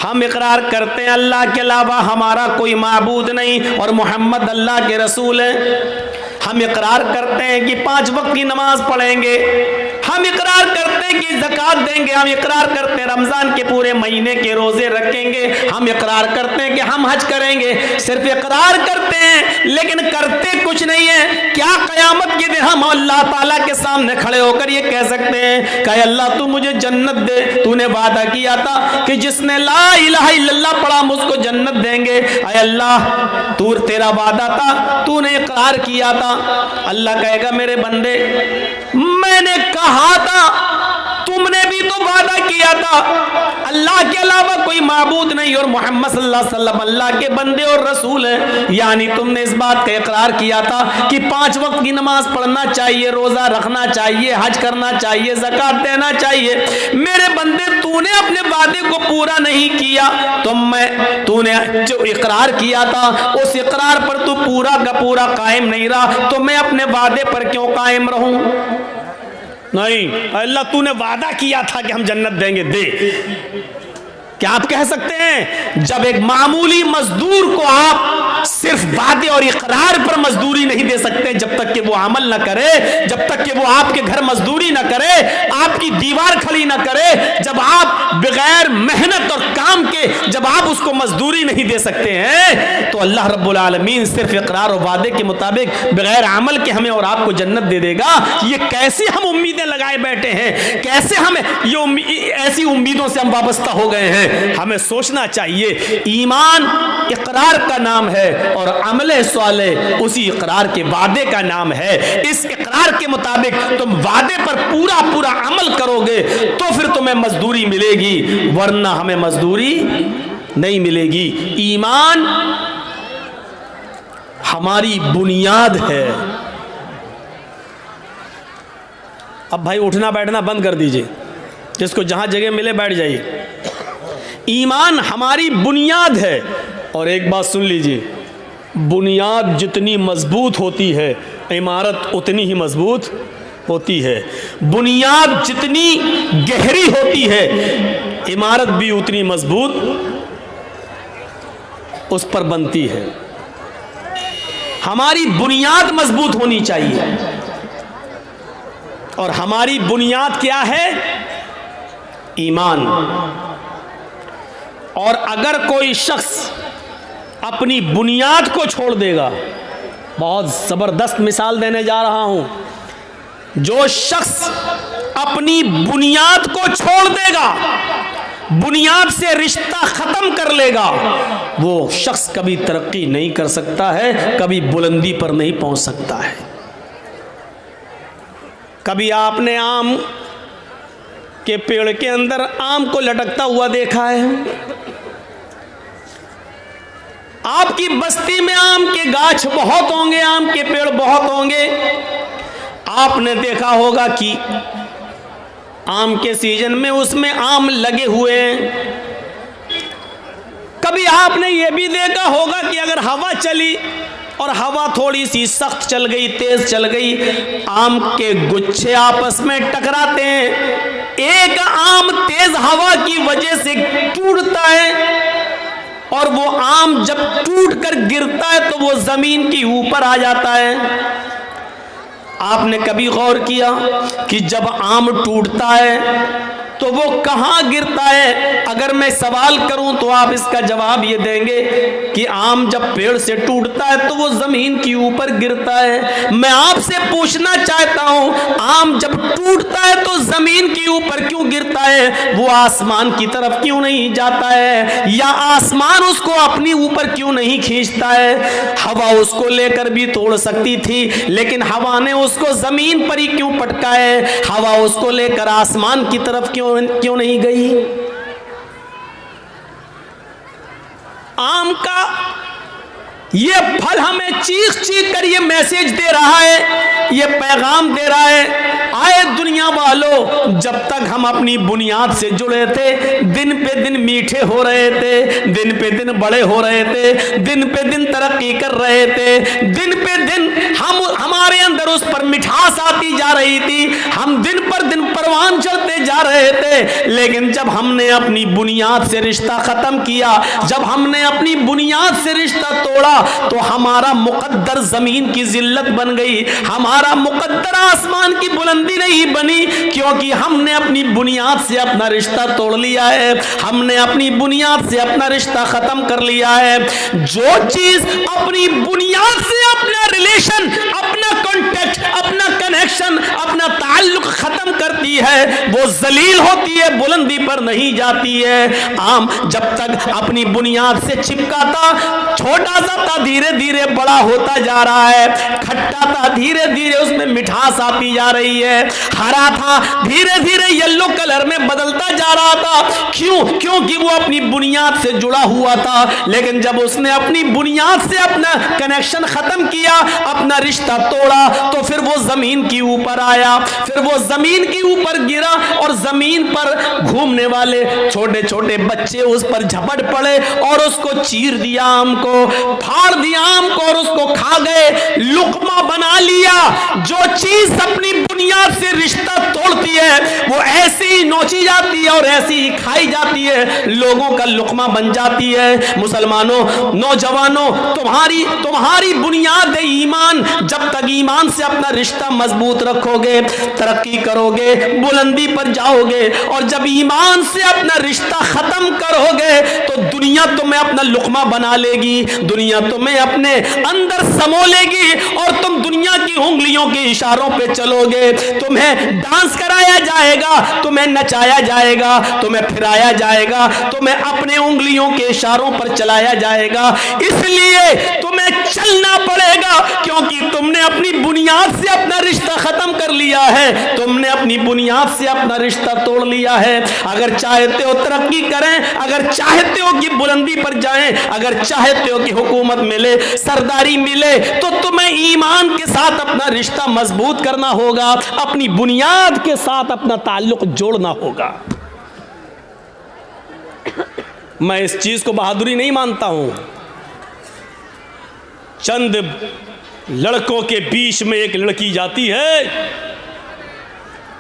हम इकरार करते हैं अल्लाह के अलावा हमारा कोई माबूद नहीं और मोहम्मद अल्लाह के रसूल हैं। हम इकरार करते हैं कि 5 वक्त की नमाज पढ़ेंगे, हम इकरार करते हैं कि ज़कात देंगे, हम इकरार करते हैं रमज़ान के पूरे महीने के रोज़े रखेंगे, हम इकरार करते हैं कि हम हज करेंगे। सिर्फ इकरार करते हैं लेकिन करते कुछ नहीं है। क्या क़यामत के दिन हम अल्लाह ताला के सामने खड़े होकर ये कह सकते हैं कि अल्लाह तू मुझे जन्नत दे, तूने वादा किया था कि जिसने ला इलाहा इल्लल्लाह पढ़ा हम उसको जन्नत देंगे। अय अल्लाह तू तेरा वादा था, तूने इकरार किया था। अल्लाह कहेगा मेरे बंदे मैंने कहा था, तुमने भी तो वादा किया था अल्लाह के अलावा कोई माबूद नहीं और मोहम्मद सल्लल्लाहु अलैहि वसल्लम अल्लाह के बंदे और रसूल हैं। यानी तुमने इस बात का इकरार किया था कि 5 वक्त की नमाज पढ़ना चाहिए, रोजा रखना चाहिए, हज करना चाहिए, ज़कात देना चाहिए। मेरे बंदे तूने अपने वादे को पूरा नहीं किया, तूने जो इकरार किया था उस इकरार पर तू पूरा का पूरा कायम नहीं रहा, तो मैं अपने वादे पर क्यों कायम रहूं? नहीं, अल्लाह तूने वादा किया था कि हम जन्नत देंगे, दे। क्या आप कह सकते हैं जब एक मामूली मजदूर को आप सिर्फ वादे और इकरार पर मजदूरी नहीं दे सकते, जब तक कि वो अमल न करे, जब तक कि वो आपके घर मजदूरी न करे, आपकी दीवार खड़ी न करे, जब आप बगैर मेहनत और काम के जब आप उसको मजदूरी नहीं दे सकते हैं, तो अल्लाह रब्बुल आलमीन सिर्फ इकरार और वादे के मुताबिक बगैर अमल के हमें और आपको जन्नत दे देगा। ये कैसी हम उम्मीदें लगाए बैठे हैं, कैसे हमें ये ऐसी उम्मीदों से हम वाबस्ता हो गए हैं। हमें सोचना चाहिए ईमान इकरार का नाम है और अमले स्वाले उसी इकरार के वादे का नाम है। इस इकरार के मुताबिक तुम वादे पर पूरा पूरा अमल करोगे तो फिर तुम्हें मजदूरी मिलेगी, वरना हमें मजदूरी नहीं मिलेगी। ईमान हमारी बुनियाद है। अब भाई उठना बैठना बंद कर दीजिए, जिसको जहां जगह मिले बैठ जाइए। ईमान हमारी बुनियाद है और एक बात सुन लीजिए, बुनियाद जितनी मजबूत होती है इमारत उतनी ही मजबूत होती है। बुनियाद जितनी गहरी होती है इमारत भी उतनी मजबूत उस पर बनती है। हमारी बुनियाद मजबूत होनी चाहिए और हमारी बुनियाद क्या है? ईमान। और अगर कोई शख्स अपनी बुनियाद को छोड़ देगा, बहुत ज़बरदस्त मिसाल देने जा रहा हूं, जो शख्स अपनी बुनियाद को छोड़ देगा, बुनियाद से रिश्ता ख़त्म कर लेगा, वो शख्स कभी तरक्की नहीं कर सकता है, कभी बुलंदी पर नहीं पहुंच सकता है। कभी आपने आम के पेड़ के अंदर आम को लटकता हुआ देखा है? आपकी बस्ती में आम के गाछ बहुत होंगे, आम के पेड़ बहुत होंगे। आपने देखा होगा कि आम के सीजन में उसमें आम लगे हुए हैं। कभी आपने ये भी देखा होगा कि अगर हवा चली और हवा थोड़ी सी सख्त चल गई, तेज चल गई, आम के गुच्छे आपस में टकराते हैं। एक आम तेज हवा की वजह से टूटता है और वो आम जब टूट कर गिरता है तो वो जमीन के ऊपर आ जाता है। आपने कभी गौर किया कि जब आम टूटता है तो वो कहाँ गिरता है? अगर मैं सवाल करूं तो आप इसका जवाब ये देंगे कि आम जब पेड़ से टूटता है तो वो जमीन के ऊपर गिरता है। मैं आपसे पूछना चाहता हूं, आम जब टूटता है तो जमीन के ऊपर क्यों गिरता है? वो आसमान की तरफ क्यों नहीं जाता है? या आसमान उसको अपनी ऊपर क्यों नहीं खींचता है? हवा उसको लेकर भी तोड़ सकती थी, लेकिन हवा ने उसको जमीन पर ही क्यों पटका है? हवा उसको लेकर आसमान की तरफ क्यों नहीं गई? आम का ये फल हमें चीख चीख कर ये मैसेज दे रहा है, ये पैगाम दे रहा है, आए दुनिया वालों, जब तक हम अपनी बुनियाद से जुड़े थे, दिन पे दिन मीठे हो रहे थे, दिन पे दिन बड़े हो रहे थे, दिन पे दिन तरक्की कर रहे थे, दिन पे दिन हमारे अंदर उस पर मिठास आती जा रही थी, हम दिन पर दिन परवान चढ़ते जा रहे थे। लेकिन जब हमने अपनी बुनियाद से रिश्ता खत्म किया, जब हमने अपनी बुनियाद से रिश्ता तोड़ा, तो हमारा मुकद्दर जमीन की जिल्लत बन गई, हमारा मुकद्दर आसमान की बुलंदी नहीं बनी, क्योंकि हमने अपनी बुनियाद से अपना रिश्ता तोड़ लिया है, हमने अपनी बुनियाद से अपना रिश्ता खत्म कर लिया है। जो चीज अपनी बुनियाद से अपना रिलेशन, अपना कॉन्टेक्ट, अपना कनेक्शन, अपना ताल्लुक खत्म करती है, वो जलील होती है, बुलंदी पर नहीं जाती है। आम जब तक अपनी बुनियाद से चिपका था, छोटा सा था, धीरे धीरे बड़ा होता जा रहा है, खट्टा था, धीरे धीरे उसमें मिठास आती जा रही है, हरा था, धीरे धीरे येलो कलर में बदलता जा रहा था। क्यों? क्योंकि वो अपनी बुनियाद से जुड़ा हुआ था। लेकिन जब उसने अपनी बुनियाद से अपना कनेक्शन खत्म किया, अपना रिश्ता तोड़ा, तो फिर वो जमीन के ऊपर आया, फिर वो जमीन के ऊपर गिरा, और जमीन पर घूमने वाले छोटे छोटे बच्चे उस पर झपट पड़े और उसको चीर दिया, आम को फाड़ दिया, आम को, और उसको खा गए, लुकमा बना लिया। जो चीज अपनी बुनियाद से रिश्ता तोड़ती है, वो ऐसी ही नोची जाती है और ऐसी ही खाई जाती है, लोगों का लुकमा बन जाती है। मुसलमानों, नौजवानों, तुम्हारी बुनियाद है ईमान। जब तक ईमान से अपना रिश्ता मजबूत रखोगे, तरक्की करोगे, बुलंदी पर जाओगे, और जब ईमान से अपना रिश्ता खत्म करोगे, तो दुनिया तुम्हें अपना लुकमा बना लेगी, दुनिया तुम्हें अपने अंदर समो लेगी, और तुम दुनिया की उंगलियों के इशारों पे चलोगे। तुम्हें डांस कराया जाएगा, तुम्हें नचाया जाएगा, तुम्हें फिराया जाएगा, तुम्हें अपने उंगलियों के इशारों पर चलाया जाएगा। इसलिए तुम्हें चलना पड़ेगा, क्योंकि तुमने अपनी बुनियाद से अपना रिश्ता खत्म कर लिया है, तुमने अपनी बुनियाद से अपना रिश्ता तोड़ लिया है। अगर चाहते हो तरक्की करें, अगर चाहते हो कि बुलंदी पर जाएं, अगर चाहते हो कि हुकूमत मिले, सरदारी मिले, तो तुम्हें ईमान के साथ अपना रिश्ता मजबूत करना होगा, अपनी बुनियाद के साथ अपना ताल्लुक जोड़ना होगा। मैं इस चीज को बहादुरी नहीं मानता हूं। चंद लड़कों के बीच में एक लड़की जाती है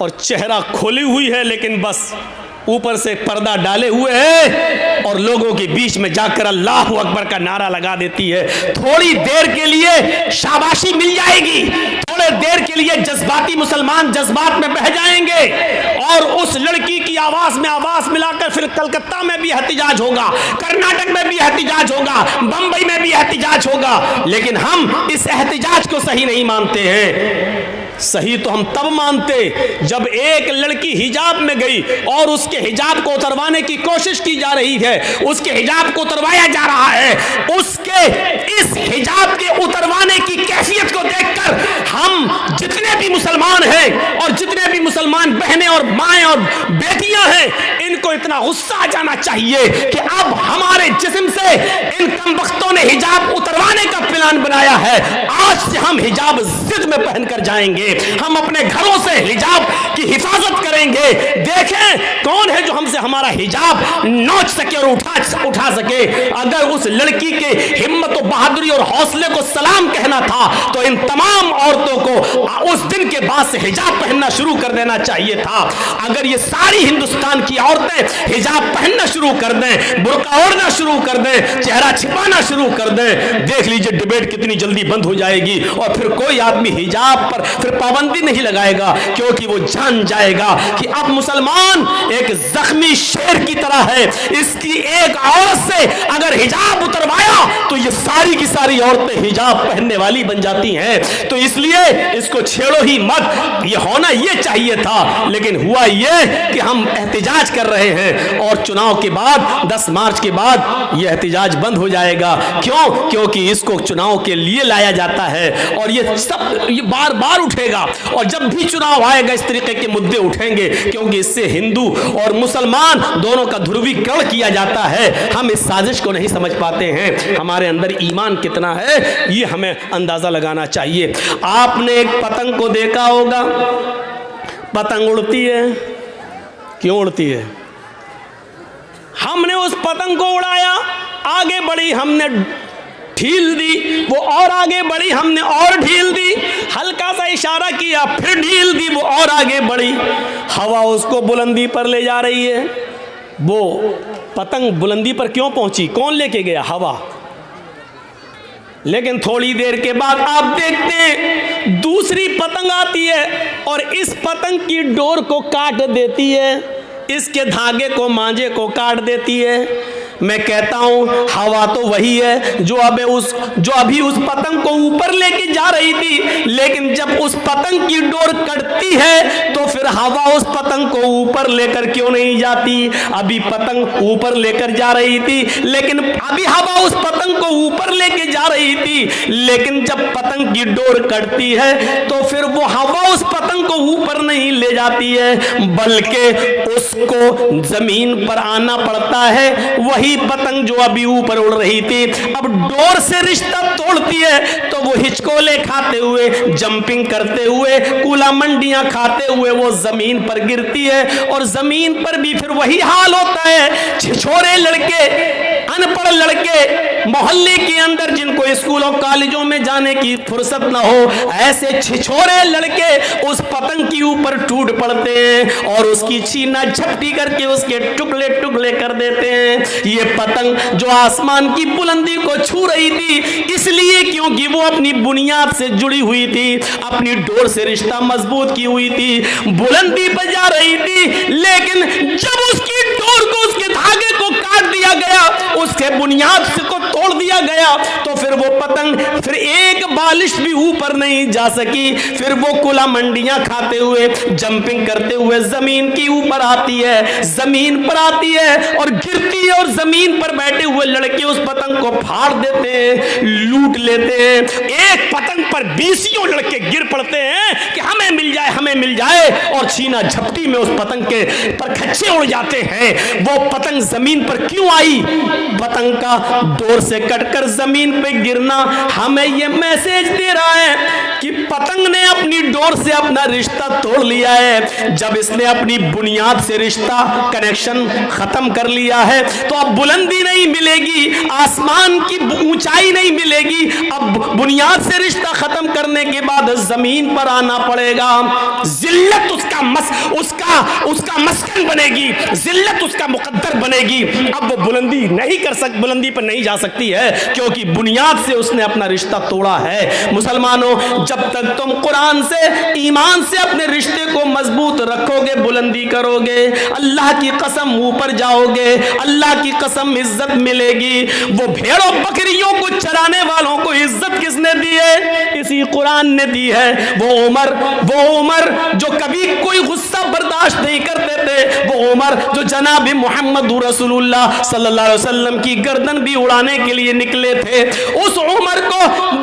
और चेहरा खोली हुई है, लेकिन बस ऊपर से पर्दा डाले हुए है, और लोगों के बीच में जाकर अल्लाह अकबर का नारा लगा देती है। थोड़ी देर के लिए शाबाशी मिल जाएगी, थोड़ी देर के लिए जज्बाती मुसलमान जज्बात में बह जाएंगे, और उस लड़की की आवाज में आवाज मिलाकर फिर कलकत्ता में भी एहतिजाज होगा, कर्नाटक में भी एहतिजाज होगा, बंबई में भी एहतिजाज होगा। लेकिन हम इस एहतिजाज को सही नहीं मानते हैं। सही तो हम तब मानते जब एक लड़की हिजाब में गई और उसके हिजाब को उतरवाने की कोशिश की जा रही है, उसके हिजाब को उतरवाया जा रहा है, उसके इस हिजाब के उतरवाने की कैफियत को देखकर हम जितने भी मुसलमान हैं और जितने भी मुसलमान बहनें और माएं और बेटियां हैं, इनको इतना गुस्सा आ जाना चाहिए कि अब हमारे जिस्म से इन कमबख्तों ने हिजाब उतरवाने का प्लान बनाया है। आज से हम हिजाब जिद में पहनकर जाएंगे, हम अपने घरों से हिजाब की हिफाजत करेंगे। देखें कौन है जो हमसे हमारा हिजाब नोच सके और उठा सके। अगर उस लड़की के हिम्मत और बहादुरी और हौसले को सलाम कहना था, तो इन तमाम औरतों को उस दिन के बाद से हिजाब पहनना शुरू कर देना चाहिए था। अगर ये सारी हिंदुस्तान की औरतें हिजाब पहनना शुरू कर दें, बुर्का ओढ़ना शुरू कर दें, चेहरा छिपाना शुरू कर दें, देख लीजिए डिबेट कितनी जल्दी बंद हो जाएगी, और फिर कोई आदमी हिजाब पर फिर पाबंदी नहीं लगाएगा, क्योंकि वो जान जाएगा कि अब मुसलमान एक जख्मी शेर की तरह है। इसकी एक औरत से अगर हिजाब उतरवाया तो ये सारी की सारी औरतें हिजाब पहनने वाली बन जाती हैं। तो इसलिए इसको छेड़ो ही मत। ये होना ये चाहिए था, लेकिन हुआ ये कि हम एहतिजाज कर रहे हैं, और चुनाव के बाद 10 मार्च के बाद ये एहतिजाज बंद हो जाएगा। क्यों? क्योंकि इसको चुनाव के लिए लाया जाता है, और ये सब ये बार बार उठेगा, और जब भी चुनाव आएगा इस तरीके के मुद्दे उठेंगे, क्योंकि इससे हिंदू और मुसलमान दोनों का ध्रुवीकरण किया जाता है। हम इस साजिश को नहीं समझ पाते हैं। हमारे अंदर ईमान कितना है ये हमें अंदाजा लगाना चाहिए। आपने एक पतंग को देखा होगा, पतंग उड़ती है। क्यों उड़ती है? हमने उस पतंग को उड़ाया, आगे बढ़ी, हमने ढील दी, वो और आगे बढ़ी, हमने और ढील दी, हल्का सा इशारा किया, फिर ढील दी, वो और आगे बढ़ी। हवा उसको बुलंदी पर ले जा रही है। वो पतंग बुलंदी पर क्यों पहुंची? कौन लेके गया? हवा। लेकिन थोड़ी देर के बाद आप देखते हैं दूसरी पतंग आती है और इस पतंग की डोर को काट देती है, इसके धागे को, मांझे को काट देती है। मैं कहता हूं हवा तो वही है जो अभी उस पतंग को ऊपर लेके जा रही थी, लेकिन जब उस पतंग की डोर कटती है तो फिर हवा उस पतंग को ऊपर लेकर क्यों नहीं जाती? अभी पतंग ऊपर लेकर जा रही थी, लेकिन अभी हवा उस पतंग को ऊपर लेके जा रही थी, लेकिन जब पतंग की डोर कटती है तो फिर वो हवा उस पतंग को ऊपर नहीं ले जाती है, बल्कि उसको जमीन पर आना पड़ता है। वही पतंग जो अभी ऊपर उड़ रही थी अब डोर से रिश्ता तोड़ती है तो वो हिचकोले खाते हुए, जंपिंग करते हुए, कूला मंडियां खाते हुए वो जमीन पर गिरती है। और जमीन पर भी फिर वही हाल होता है। छिछोरे लड़के, अनपढ़ लड़के मोहल्ले के अंदर जिनको स्कूलों कॉलेजों में जाने की फुर्सत ना हो, ऐसे छिछोरे लड़के उस पतंग के ऊपर टूट पड़ते हैं और उसकी छीना झपटी करके उसके टुकड़े टुकड़े कर देते हैं। ये पतंग जो आसमान की बुलंदी को छू रही थी इसलिए क्योंकि वो अपनी बुनियाद से जुड़ी हुई थी, अपनी डोर से रिश्ता मजबूत की हुई थी, बुलंदी पर जा रही थी। लेकिन जब उसकी डोर को, उसके धागे को काट दिया गया, उसके बुनियाद से को तोड़ दिया गया, तो फिर वो पतंग फिर एक बालिश भी ऊपर नहीं जा सकी। फिर वो कुला मंडियां खाते हुए, जंपिंग करते हुए जमीन की ऊपर आती है, जमीन पर आती है और गिरती है और जमीन पर बैठे हुए लड़के उस पतंग को फाड़ देते हैं, लूट लेते हैं। एक पतंग पर 20 लड़के गिर पड़ते हैं कि हमें मिल जाए, हमें मिल जाए, और छीना झपटी में उस पतंग के पर खच्चे उड़ जाते हैं। वो पतंग जमीन पर क्यों आई? पतंग का डोर से कटकर जमीन पे गिरना हमें यह मैसेज दे रहा है कि पतंग ने अपनी डोर से अपना रिश्ता तोड़ लिया है। जब इसने अपनी बुनियाद से रिश्ता, कनेक्शन खत्म कर लिया है तो अब बुलंदी नहीं मिलेगी, आसमान की ऊंचाई नहीं मिलेगी। अब बुनियाद से रिश्ता खत्म करने के बाद जमीन पर आना पड़ेगा। जिल्लत उसका मस्कन बनेगी, जिल्लत उसका मुकद्दर बनेगी। अब वो बुलंदी पर नहीं जा सकती है क्योंकि बुनियाद से उसने अपना रिश्ता तोड़ा है। मुसलमानों, जब तक तुम कुरान से, ईमान से अपने रिश्ते को मजबूत रखोगे, बुलंदी करोगे, अल्लाह की कसम ऊपर जाओगे, अल्लाह की कसम इज्जत मिलेगी। वो भेड़ों बकरियों को चराने वालों को इज्जत किसने दी है? इसी कुरान ने दी है। वो उमर जो कभी कोई गुस्सा बर्दाश्त नहीं करते थे, वो उमर जो जनाब मोहम्मद रसूलुल्लाह सल्लल्लाहु अलैहि वसल्लम की गर्दन भी उड़ाने के लिए निकले थे, उस उमर को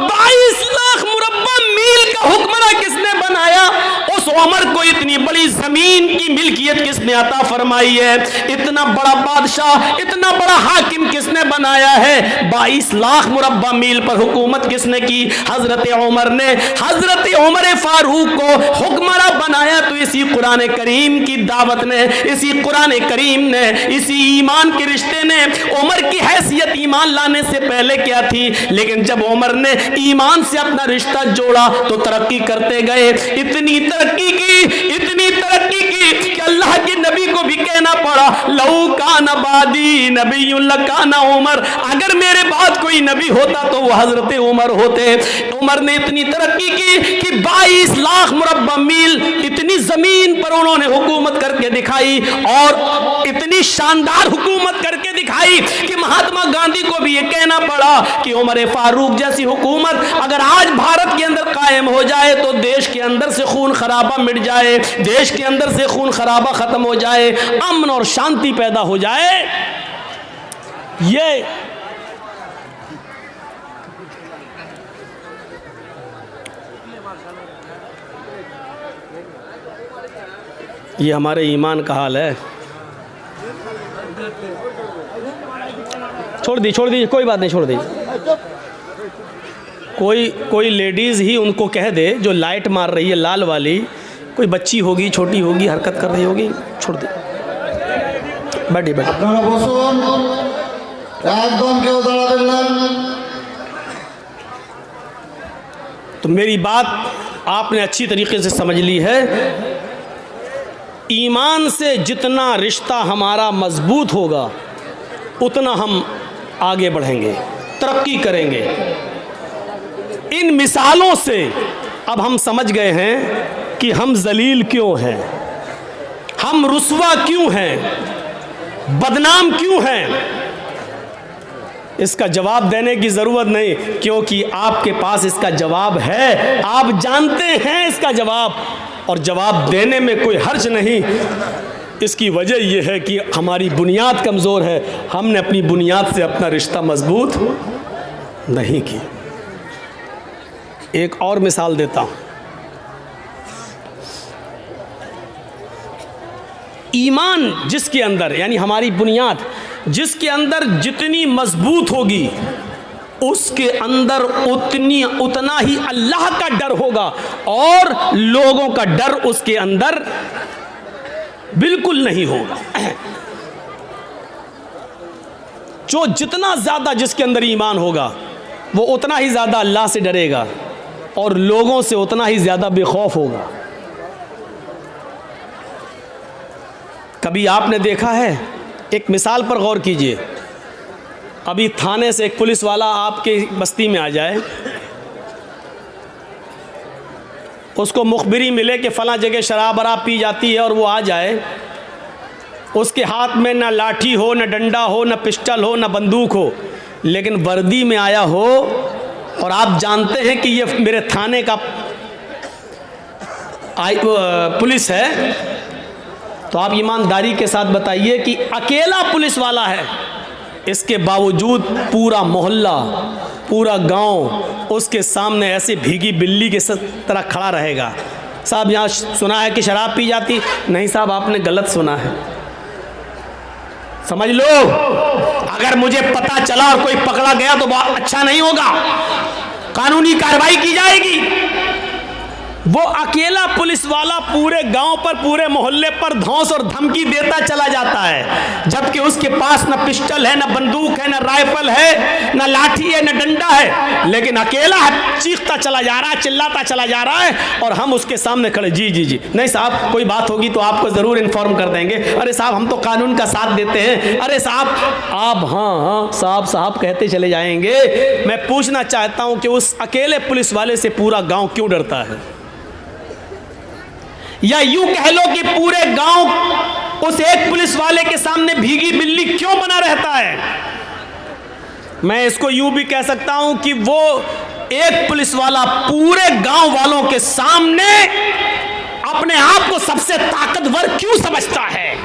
22 लाख मुरब्बा मील का हुक्मरान किसने बनाया? उस उमर को इतनी बड़ी जमीन की मिल्कियत किसने अता फरमाई है? इतना बड़ा बादशाह, इतना बड़ा हाकिम किसने बनाया है? 22 लाख मुरब्बा मील पर हुकूमत किसने की? हजरत उमर ने। हजरत उमर फारूक को हुक्मरान बनाया तो इसी कुरान करीम की दावत ने, इसी कुरान करीम ने, इसी ईमान के रिश्ते ने। उमर की हैसियत ईमान लाने से पहले क्या थी? लेकिन जब उमर ने ईमान से अपना रिश्ता जोड़ा तो तरक्की करते गए। इतनी तरक्की की कि अल्लाह के नबी को भी कहना पड़ा, लऊ कान बादी नबीयुन लकाना उमर, अगर मेरे बाद कोई नबी होता तो वो हजरत उमर होते। उमर ने इतनी तरक्की की कि 22 लाख मुरब्बा मील इतनी जमीन पर उन्होंने हुकूमत करके दिखाई, और इतनी शानदार हुकूमत करके दिखाई कि महात्मा गांधी को भी ये कहना पड़ा कि उमर फारूक जैसी हुकूमत अगर आज भारत के अंदर कायम हो जाए तो देश के अंदर से खून खराबा मिट जाए, देश के अंदर से खून खराबा खत्म हो जाए, अमन और शांति पैदा हो जाए। ये हमारे ईमान का हाल है। छोड़ दी कोई बात नहीं, छोड़ दी। कोई लेडीज़ ही उनको कह दे जो लाइट मार रही है लाल वाली कोई बच्ची होगी, छोटी होगी, हरकत कर रही होगी, छोड़ दे, बैठिए बैठिए। আপনারা বসুন, একদম কেউ দাঁড়াবেন না। तो मेरी बात आपने अच्छी तरीके से समझ ली है। ईमान से जितना रिश्ता हमारा मजबूत होगा उतना हम आगे बढ़ेंगे, तरक्की करेंगे। इन मिसालों से अब हम समझ गए हैं कि हम जलील क्यों हैं, हम रुस्वा क्यों हैं, बदनाम क्यों हैं। इसका जवाब देने की ज़रूरत नहीं, क्योंकि आपके पास इसका जवाब है, आप जानते हैं इसका जवाब, और जवाब देने में कोई हर्ज नहीं। इसकी वजह यह है कि हमारी बुनियाद कमज़ोर है, हमने अपनी बुनियाद से अपना रिश्ता मजबूत नहीं किया। एक और मिसाल देता हूँ। ईमान जिसके अंदर, यानी हमारी बुनियाद जिसके अंदर जितनी मजबूत होगी उसके अंदर उतना ही अल्लाह का डर होगा, और लोगों का डर उसके अंदर बिल्कुल नहीं होगा। जो जितना ज़्यादा जिसके अंदर ईमान होगा वो उतना ही ज़्यादा अल्लाह से डरेगा और लोगों से उतना ही ज़्यादा बेखौफ होगा। कभी आपने देखा है, एक मिसाल पर गौर कीजिए, अभी थाने से एक पुलिस वाला आपके बस्ती में आ जाए, उसको मुखबिरी मिले कि फ़लाँ जगह शराब वराब पी जाती है, और वो आ जाए, उसके हाथ में ना लाठी हो, ना डंडा हो, ना पिस्टल हो, ना बंदूक हो, लेकिन वर्दी में आया हो, और आप जानते हैं कि ये मेरे थाने का पुलिस है, तो आप ईमानदारी के साथ बताइए कि अकेला पुलिस वाला है, इसके बावजूद पूरा मोहल्ला, पूरा गांव उसके सामने ऐसे भीगी बिल्ली के तरह खड़ा रहेगा। साहब यहाँ सुना है कि शराब पी जाती? नहीं साहब, आपने गलत सुना है, समझ लो। अगर मुझे पता चला और कोई पकड़ा गया तो बहुत अच्छा नहीं होगा, कानूनी कार्रवाई की जाएगी। वो अकेला पुलिस वाला पूरे गांव पर, पूरे मोहल्ले पर धौंस और धमकी देता चला जाता है, जबकि उसके पास न पिस्टल है, न बंदूक है, न राइफल है, न लाठी है, न डंडा है, लेकिन अकेला चीखता चला जा रहा है, चिल्लाता चला जा रहा है, और हम उसके सामने खड़े, जी जी जी नहीं साहब, कोई बात होगी तो आपको ज़रूर इन्फॉर्म कर देंगे। अरे साहब, हम तो कानून का साथ देते हैं। अरे साहब, आप हाँ हाँ साहब साहब कहते चले जाएंगे। मैं पूछना चाहता हूँ कि उस अकेले पुलिस वाले से पूरा गाँव क्यों डरता है? या यूं कह लो कि पूरे गांव उस एक पुलिस वाले के सामने भीगी बिल्ली क्यों बना रहता है? मैं इसको यूं भी कह सकता हूं कि वो एक पुलिस वाला पूरे गांव वालों के सामने अपने आप को सबसे ताकतवर क्यों समझता है?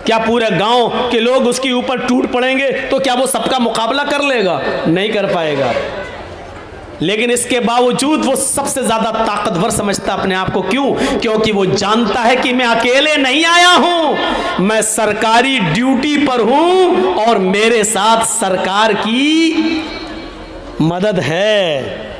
क्या पूरे गांव के लोग उसके ऊपर टूट पड़ेंगे तो क्या वो सबका मुकाबला कर लेगा? नहीं कर पाएगा। लेकिन इसके बावजूद वो सबसे ज्यादा ताकतवर समझता अपने आप को। क्यों? क्योंकि वो जानता है कि मैं अकेले नहीं आया हूं, मैं सरकारी ड्यूटी पर हूं और मेरे साथ सरकार की मदद है।